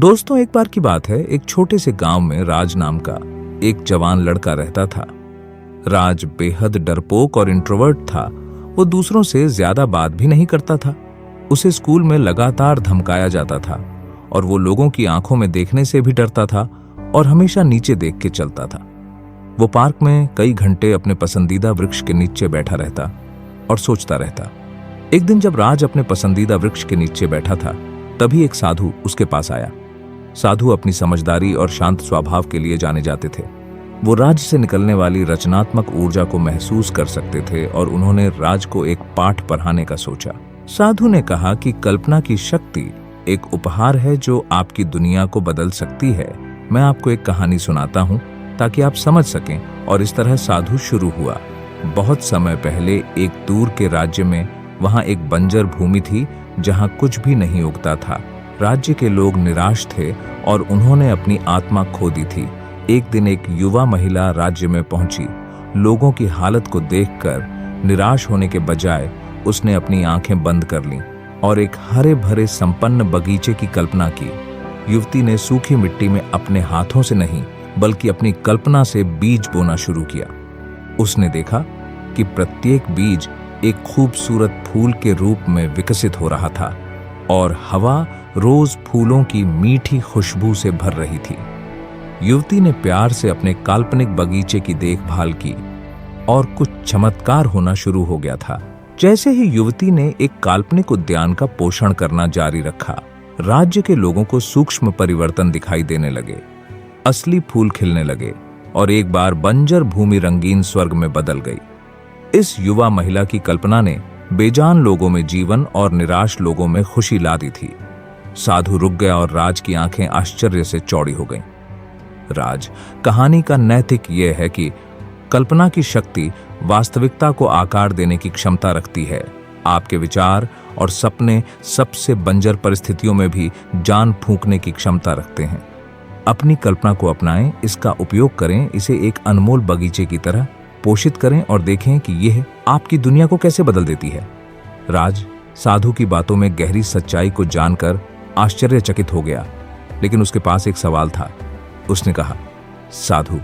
दोस्तों, एक बार की बात है, एक छोटे से गांव में राज नाम का एक जवान लड़का रहता था। राज बेहद डरपोक और इंट्रोवर्ट था। वो दूसरों से ज्यादा बात भी नहीं करता था। उसे स्कूल में लगातार धमकाया जाता था और वो लोगों की आंखों में देखने से भी डरता था और हमेशा नीचे देख के चलता था। वो पार्क में कई घंटे अपने पसंदीदा वृक्ष के नीचे बैठा रहता और सोचता रहता। एक दिन जब राज अपने पसंदीदा वृक्ष के नीचे बैठा था, तभी एक साधु उसके पास आया। साधु अपनी समझदारी और शांत स्वभाव के लिए जाने जाते थे। वो राज से निकलने वाली रचनात्मक ऊर्जा को महसूस कर सकते थे और उन्होंने राज को एक पाठ पढ़ाने का सोचा। साधु ने कहा कि कल्पना की शक्ति एक उपहार है जो आपकी दुनिया को बदल सकती है। मैं आपको एक कहानी सुनाता हूँ ताकि आप समझ सकें। और इस तरह साधु शुरू हुआ। बहुत समय पहले एक दूर के राज्य में वहां एक बंजर भूमि थी जहां कुछ भी नहीं उगता था। राज्य के लोग निराश थे और उन्होंने अपनी आत्मा खो दी थी। एक दिन एक युवा महिला राज्य में पहुंची। लोगों की हालत को देखकर निराश होने के बजाय उसने अपनी आंखें बंद कर लीं और एक हरे भरे संपन्न बगीचे की कल्पना की। युवती ने सूखी मिट्टी में अपने हाथों से नहीं बल्कि अपनी कल्पना से बीज बोना शुरू किया। उसने देखा कि प्रत्येक बीज एक खूबसूरत फूल के रूप में विकसित हो रहा था और हवा रोज फूलों की मीठी खुशबू से भर रही थी। युवती ने प्यार से अपने काल्पनिक बगीचे की देखभाल की और कुछ चमत्कार होना शुरू हो गया था। जैसे ही युवती ने एक काल्पनिक उद्यान का पोषण करना जारी रखा, राज्य के लोगों को सूक्ष्म परिवर्तन दिखाई देने लगे। असली फूल खिलने लगे और एक बार बंजर भूमि रंगीन स्वर्ग में बदल गई। इस युवा महिला की कल्पना ने बेजान लोगों में जीवन और निराश लोगों में खुशी ला दी थी। साधु रुक गया और राज की आंखें आश्चर्य से चौड़ी हो गईं। राज, कहानी का नैतिक यह है कि कल्पना की शक्ति वास्तविकता को आकार देने की क्षमता रखती है। आपके विचार और सपने सबसे बंजर परिस्थितियों में भी जान फूंकने की क्षमता रखते हैं। अपनी कल्पना को अपनाएं, इसका उपयोग करें, इसे एक अनमोल बगीचे की तरह पोषित करें और देखें कि यह आपकी दुनिया को कैसे बदल देती है। राज साधु की बातों में गहरी सच्चाई को जानकर आश्चर्यचकित हो गया, लेकिन उसके पास एक सवाल था। उसने कहा, साधु,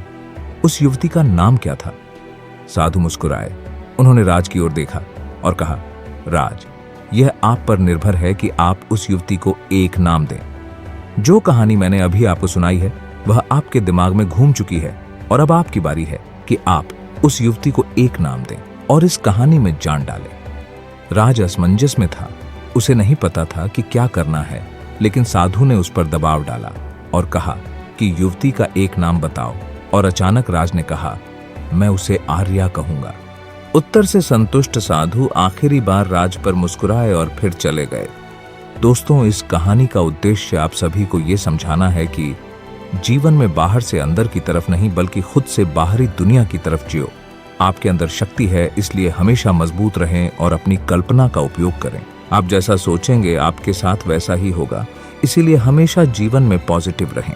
उस युवती का नाम क्या था? साधु मुस्कुराए। उन्होंने राज की ओर देखा और कहा, राज, यह आप पर निर्भर है कि आप उस युवती को एक नाम दें। जो कहानी मैंने अभी आपको सुनाई है वह आपके दिमाग में घूम चुकी है और अब आपकी बारी है कि आप उस युवती को एक नाम दें और इस कहानी में जान डालें। राज असमंजस में था। उसे नहीं पता था कि क्या करना है, लेकिन साधु ने उस पर दबाव डाला और कहा कि युवती का एक नाम बताओ। और अचानक राज ने कहा, मैं उसे आर्या कहूंगा। उत्तर से संतुष्ट साधु आखिरी बार राज पर मुस्कुराए और फिर चले गए। दोस्तों, इस कहानी का उद्देश्य आप सभी को यह समझाना है कि जीवन में बाहर से अंदर की तरफ नहीं बल्कि खुद से बाहरी दुनिया की तरफ जियो। आपके अंदर शक्ति है, इसलिए हमेशा मजबूत रहें और अपनी कल्पना का उपयोग करें। आप जैसा सोचेंगे आपके साथ वैसा ही होगा, इसीलिए हमेशा जीवन में पॉजिटिव रहें।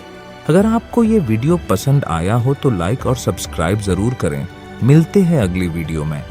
अगर आपको ये वीडियो पसंद आया हो तो लाइक और सब्सक्राइब जरूर करें। मिलते हैं अगली वीडियो में।